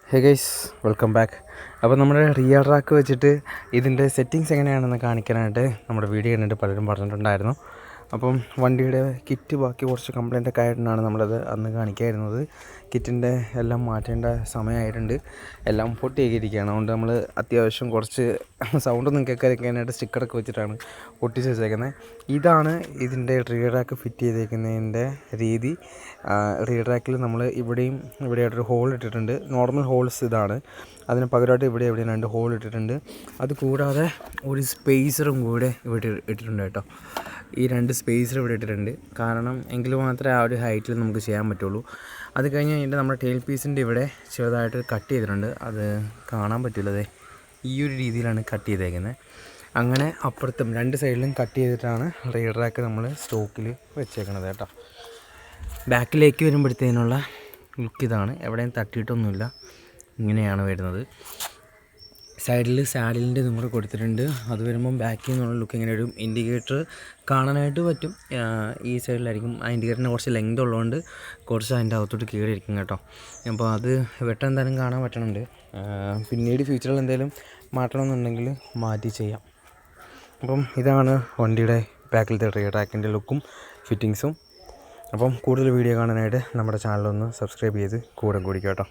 Hey guys, welcome back. അപ്പോൾ നമ്മുടെ rear rack വെച്ചിട്ട് ഇതിൻ്റെ സെറ്റിങ്സ് എങ്ങനെയാണെന്ന് കാണിക്കാനായിട്ട് നമ്മുടെ വീഡിയോ കണ്ടിട്ട് പലരും പറഞ്ഞിട്ടുണ്ടായിരുന്നു. അപ്പം വണ്ടിയുടെ കിറ്റ് ബാക്കി കുറച്ച് കംപ്ലൈൻ്റ് ഒക്കെ ആയിട്ടാണ് നമ്മളത് അന്ന് കാണിക്കായിരുന്നത്. കിറ്റിൻ്റെ എല്ലാം മാറ്റേണ്ട സമയമായിട്ടുണ്ട്, എല്ലാം പൊട്ടിയേക്കിരിക്കുകയാണ്. അതുകൊണ്ട് നമ്മൾ അത്യാവശ്യം കുറച്ച് സൗണ്ടൊന്നും കേൾക്കാതിരിക്കാനായിട്ട് സ്റ്റിക്കറൊക്കെ വെച്ചിട്ടാണ് ഒട്ടിച്ച് വെച്ചേക്കുന്നത്. ഇതാണ് ഇതിൻ്റെ റിയർ റാക്ക് ഫിറ്റ് ചെയ്തേക്കുന്നതിൻ്റെ രീതി. റിയർ റാക്കിൽ നമ്മൾ ഇവിടെയായിട്ടൊരു ഹോൾ ഇട്ടിട്ടുണ്ട്. നോർമൽ ഹോൾസ് ഇതാണ്, അതിന് പകരമായിട്ട് എവിടെയും 2 ഹോൾ ഇട്ടിട്ടുണ്ട്. അത് കൂടാതെ ഒരു സ്പേസറും കൂടെ ഇവിടെ ഇട്ടിട്ടുണ്ട് കേട്ടോ. ഈ 2 സ്പേസർ ഇവിടെ ഇട്ടിട്ടുണ്ട്, കാരണം എങ്കിൽ മാത്രമേ ആ ഒരു ഹൈറ്റിൽ നമുക്ക് ചെയ്യാൻ പറ്റുള്ളൂ. അത് കഴിഞ്ഞ് കഴിഞ്ഞിട്ട് നമ്മുടെ ടെയിൽ പീസിൻ്റെ ഇവിടെ ചെറുതായിട്ട് കട്ട് ചെയ്തിട്ടുണ്ട്. അത് കാണാൻ പറ്റില്ലതേ, ഈ ഒരു രീതിയിലാണ് കട്ട് ചെയ്തേക്കുന്നത്. അങ്ങനെ അപ്പുറത്തും 2 സൈഡിലും കട്ട് ചെയ്തിട്ടാണ് റിയർ റാക്ക് നമ്മൾ സ്റ്റോക്കിൽ വെച്ചേക്കണത് കേട്ടോ. ബാക്കിലേക്ക് വരുമ്പോഴത്തേനുള്ള ലുക്ക് ഇതാണ്. എവിടെയും തട്ടിയിട്ടൊന്നുമില്ല, ഇങ്ങനെയാണ് വരുന്നത്. സൈഡിൽ സാഡിലിൻ്റെ ഇതും കൂടെ കൊടുത്തിട്ടുണ്ട്. അത് വരുമ്പം ബാക്കിൽ നിന്നുള്ള ലുക്ക് ഇങ്ങനെ ഒരു ഇൻഡിക്കേറ്റർ കാണാനായിട്ട് പറ്റും. ഈ സൈഡിലായിരിക്കും. ആ ഇൻഡിക്കേറ്ററിന് കുറച്ച് ലെങ്ത് ഉള്ളതുകൊണ്ട് കുറച്ച് അതിൻ്റെ അകത്തോട്ട് കയറിയിരിക്കും കേട്ടോ. അപ്പോൾ അത് വെട്ടം എന്തായാലും കാണാൻ പറ്റണുണ്ട്. പിന്നീട് ഫ്യൂച്ചറിൽ എന്തെങ്കിലും മാറ്റണമെന്നുണ്ടെങ്കിൽ മാറ്റി ചെയ്യാം. അപ്പം ഇതാണ് വണ്ടിയുടെ ബാക്കിലത്തെ റിയർ റാക്കിൻ്റെ ലുക്കും ഫിറ്റിങ്സും. അപ്പം കൂടുതൽ വീഡിയോ കാണാനായിട്ട് നമ്മുടെ ചാനലൊന്ന് സബ്സ്ക്രൈബ് ചെയ്ത് കൂടെ കൂടിക്കുക കേട്ടോ.